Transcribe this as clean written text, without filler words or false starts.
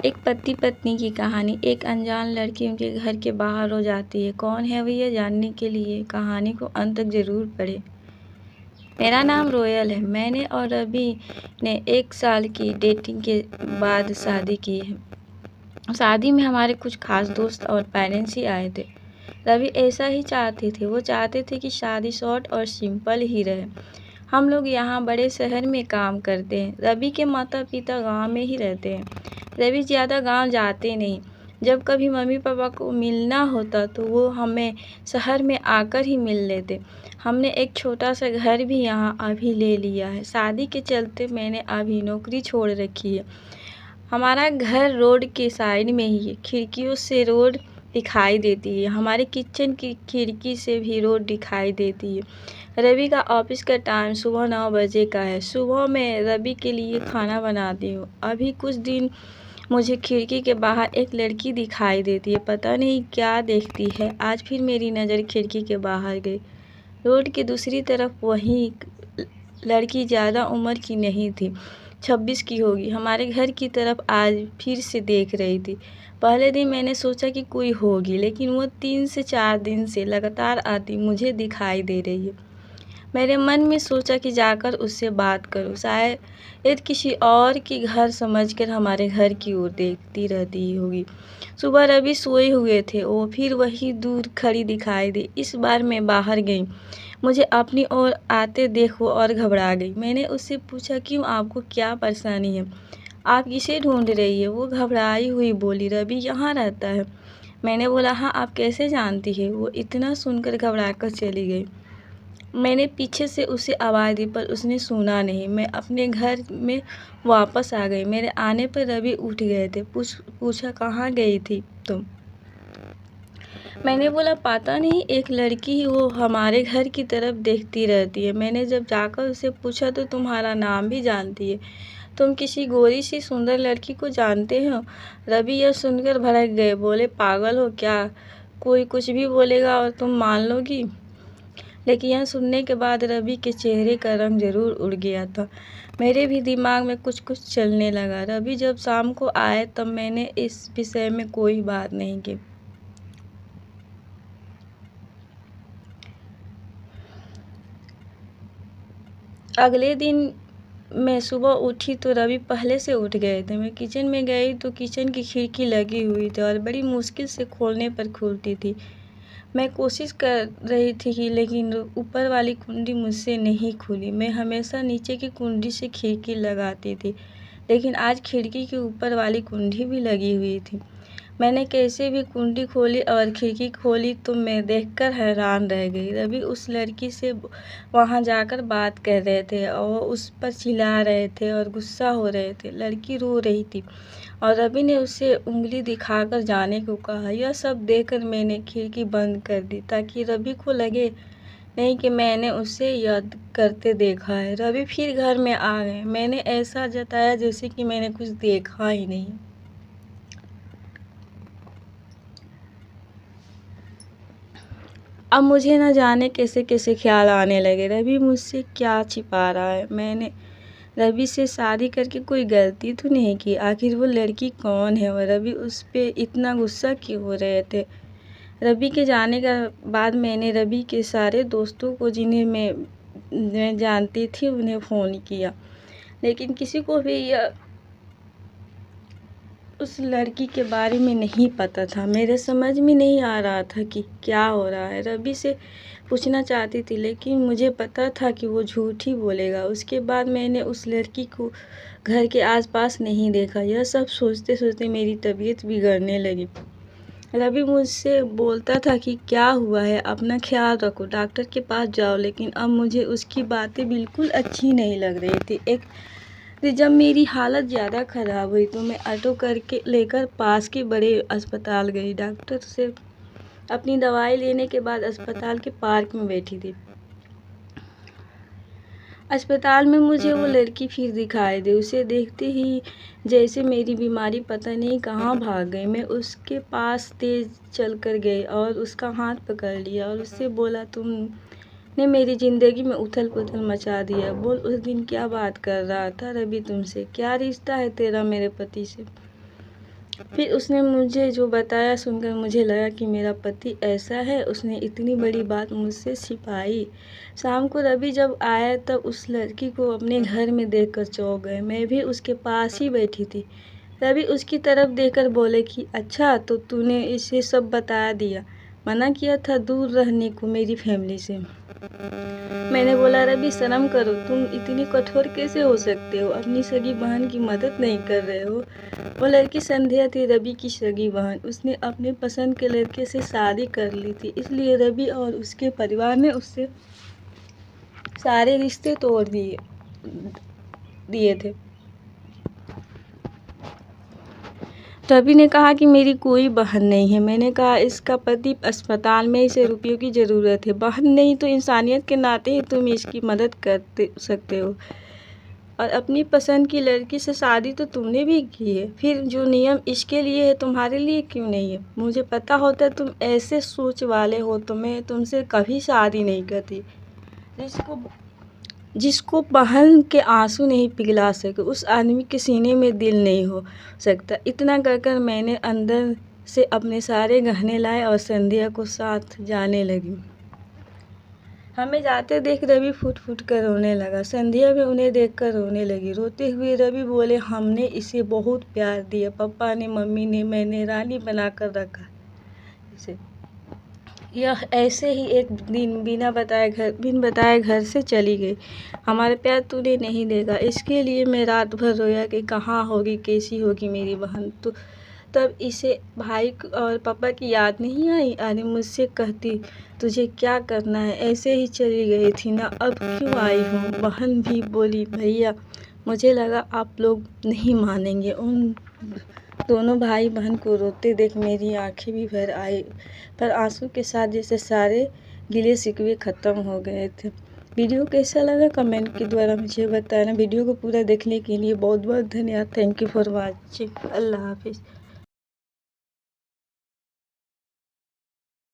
एक पति पत्नी की कहानी। एक अनजान लड़की उनके घर के बाहर हो जाती है। कौन है वो, ये जानने के लिए कहानी को अंत तक ज़रूर पढ़ें। मेरा नाम रोयल है। मैंने और रवि ने 1 साल की डेटिंग के बाद शादी की है। शादी में हमारे कुछ खास दोस्त और पेरेंट्स ही आए थे। रवि ऐसा ही चाहते थे। वो चाहते थे कि शादी शॉर्ट और सिंपल ही रहे। हम लोग यहाँ बड़े शहर में काम करते हैं। रवि के माता पिता गांव में ही रहते हैं। रवि ज़्यादा गांव जाते नहीं। जब कभी मम्मी पापा को मिलना होता तो वो हमें शहर में आकर ही मिल लेते। हमने एक छोटा सा घर भी यहाँ अभी ले लिया है। शादी के चलते मैंने अभी नौकरी छोड़ रखी है। हमारा घर रोड के साइड में ही है। खिड़कियों से रोड दिखाई देती है। हमारे किचन की खिड़की से भी रोड दिखाई देती है। रवि का ऑफिस का टाइम सुबह 9 बजे का है। सुबह मैं रवि के लिए खाना बनाती हूँ। अभी कुछ दिन मुझे खिड़की के बाहर एक लड़की दिखाई देती है। पता नहीं क्या देखती है। आज फिर मेरी नज़र खिड़की के बाहर गई। रोड की दूसरी तरफ वही लड़की ज़्यादा उम्र की नहीं थी, 26 की होगी। हमारे घर की तरफ आज फिर से देख रही थी। पहले दिन मैंने सोचा कि कोई होगी, लेकिन वो 3 से 4 दिन से लगातार आती मुझे दिखाई दे रही है। मेरे मन में सोचा कि जाकर उससे बात करूं। शायद किसी और की घर समझकर हमारे घर की ओर देखती रहती होगी। सुबह रवि सोए हुए थे। वो फिर वही दूर खड़ी दिखाई दी। इस बार मैं बाहर गई। मुझे अपनी ओर आते देख वो और घबरा गई। मैंने उससे पूछा, क्यों, आपको क्या परेशानी है? आप किसे ढूंढ रही है? वो घबराई हुई बोली, रवि यहाँ रहता है। मैंने बोला, हाँ, आप कैसे जानती है? वो इतना सुनकर घबरा कर चली गई। मैंने पीछे से उसे आवाज़ दी पर उसने सुना नहीं। मैं अपने घर में वापस आ गई। मेरे आने पर रवि उठ गए थे। पूछा, कहाँ गई थी तुम? मैंने बोला, पता नहीं, एक लड़की वो हमारे घर की तरफ देखती रहती है। मैंने जब जाकर उसे पूछा तो तुम्हारा नाम भी जानती है। तुम किसी गोरी सी सुंदर लड़की को जानते हो? रवि यह सुनकर भड़क गए। बोले, पागल हो क्या? कोई कुछ भी बोलेगा और तुम मान लोगी? लेकिन यह सुनने के बाद रवि के चेहरे का रंग जरूर उड़ गया था। मेरे भी दिमाग में कुछ कुछ चलने लगा। रवि जब शाम को आए तब मैंने इस विषय में कोई बात नहीं की। अगले दिन मैं सुबह उठी तो रवि पहले से उठ गए थे। मैं किचन में गई तो किचन की खिड़की लगी हुई थी और बड़ी मुश्किल से खोलने पर खुलती थी। मैं कोशिश कर रही थी लेकिन ऊपर वाली कुंडी मुझसे नहीं खुली। मैं हमेशा नीचे की कुंडी से खिड़की लगाती थी, लेकिन आज खिड़की के ऊपर वाली कुंडी भी लगी हुई थी। मैंने कैसे भी कुंडी खोली और खिड़की खोली तो मैं देखकर हैरान रह गई। रवि उस लड़की से वहां जाकर बात कर रहे थे और उस पर चिल्ला रहे थे और गुस्सा हो रहे थे। लड़की रो रही थी और रवि ने उसे उंगली दिखाकर जाने को कहा। यह सब देखकर मैंने खिड़की बंद कर दी ताकि रवि को लगे नहीं कि मैंने उसे याद करते देखा है। रवि फिर घर में आ गए। मैंने ऐसा जताया जैसे कि मैंने कुछ देखा ही नहीं। अब मुझे न जाने कैसे कैसे ख्याल आने लगे। रवि मुझसे क्या छिपा रहा है? मैंने रवि से शादी करके कोई गलती तो नहीं की? आखिर वो लड़की कौन है और रवि उस पे इतना गुस्सा क्यों हो रहे थे? रवि के जाने का बाद मैंने रवि के सारे दोस्तों को, जिन्हें मैं जानती थी, उन्हें फ़ोन किया, लेकिन किसी को भी उस लड़की के बारे में नहीं पता था। मेरे समझ में नहीं आ रहा था कि क्या हो रहा है। रवि से पूछना चाहती थी, लेकिन मुझे पता था कि वो झूठ ही बोलेगा। उसके बाद मैंने उस लड़की को घर के आसपास नहीं देखा। यह सब सोचते सोचते मेरी तबीयत बिगड़ने लगी। रवि मुझसे बोलता था कि क्या हुआ है, अपना ख्याल रखो, डॉक्टर के पास जाओ, लेकिन अब मुझे उसकी बातें बिल्कुल अच्छी नहीं लग रही थी। जब मेरी हालत ज़्यादा ख़राब हुई तो मैं ऑटो करके लेकर पास के बड़े अस्पताल गई। डॉक्टर से अपनी दवाई लेने के बाद अस्पताल के पार्क में बैठी थी। अस्पताल में मुझे वो लड़की फिर दिखाई दी। उसे देखते ही जैसे मेरी बीमारी पता नहीं कहाँ भाग गई। मैं उसके पास तेज़ चल कर गई और उसका हाथ पकड़ लिया और उससे बोला, तुमने मेरी ज़िंदगी में उथल पुथल मचा दिया। बोल, उस दिन क्या बात कर रहा था रवि तुमसे? क्या रिश्ता है तेरा मेरे पति से? फिर उसने मुझे जो बताया सुनकर मुझे लगा कि मेरा पति ऐसा है, उसने इतनी बड़ी बात मुझसे छिपाई। शाम को रवि जब आया तब उस लड़की को अपने घर में देखकर चौंक गए। मैं भी उसके पास ही बैठी थी। रवि उसकी तरफ देखकर बोले कि अच्छा तो तूने इसे सब बता दिया, मना किया था दूर रहने को मेरी फैमिली से। मैंने बोला रवि शर्म करो, तुम इतनी कठोर कैसे हो सकते हो, अपनी सगी बहन की मदद नहीं कर रहे हो। वो लड़की संध्या थी, रवि की सगी बहन। उसने अपने पसंद के लड़के से शादी कर ली थी, इसलिए रवि और उसके परिवार ने उससे सारे रिश्ते तोड़ दिए थे। रवि ने कहा कि मेरी कोई बहन नहीं है। मैंने कहा इसका पति अस्पताल में, इसे रुपयों की ज़रूरत है। बहन नहीं तो इंसानियत के नाते ही तुम इसकी मदद कर सकते हो। और अपनी पसंद की लड़की से शादी तो तुमने भी की है, फिर जो नियम इसके लिए है तुम्हारे लिए क्यों नहीं है। मुझे पता होता तुम ऐसे सोच वाले हो तो मैं तुमसे कभी शादी नहीं करती। जिसको बहन के आंसू नहीं पिघला सके, उस आदमी के सीने में दिल नहीं हो सकता। इतना कहकर मैंने अंदर से अपने सारे गहने लाए और संध्या को साथ जाने लगी। हमें जाते देख रवि फुट फुट कर रोने लगा। संध्या भी उन्हें देखकर रोने लगी। रोते हुए रवि बोले, हमने इसे बहुत प्यार दिया, पापा ने, मम्मी ने, मैंने रानी बनाकर रखा इसे। यह ऐसे ही एक दिन बिन बताए घर से चली गई। हमारा प्यार तूने नहीं देखा, इसके लिए मैं रात भर रोया कि कहाँ होगी, कैसी होगी मेरी बहन। तो तब इसे भाई और पापा की याद नहीं आई। अरे मुझसे कहती तुझे क्या करना है, ऐसे ही चली गई थी ना, अब क्यों आई हूँ। बहन भी बोली, भैया मुझे लगा आप लोग नहीं मानेंगे। उन दोनों भाई बहन को रोते देख मेरी आंखें भी भर आई, पर आंसू के साथ जैसे सारे गिले शिकवे ख़त्म हो गए थे। वीडियो कैसा लगा कमेंट के द्वारा मुझे बताना। वीडियो को पूरा देखने के लिए बहुत बहुत धन्यवाद। Thank you for watching. अल्लाह हाफिज़।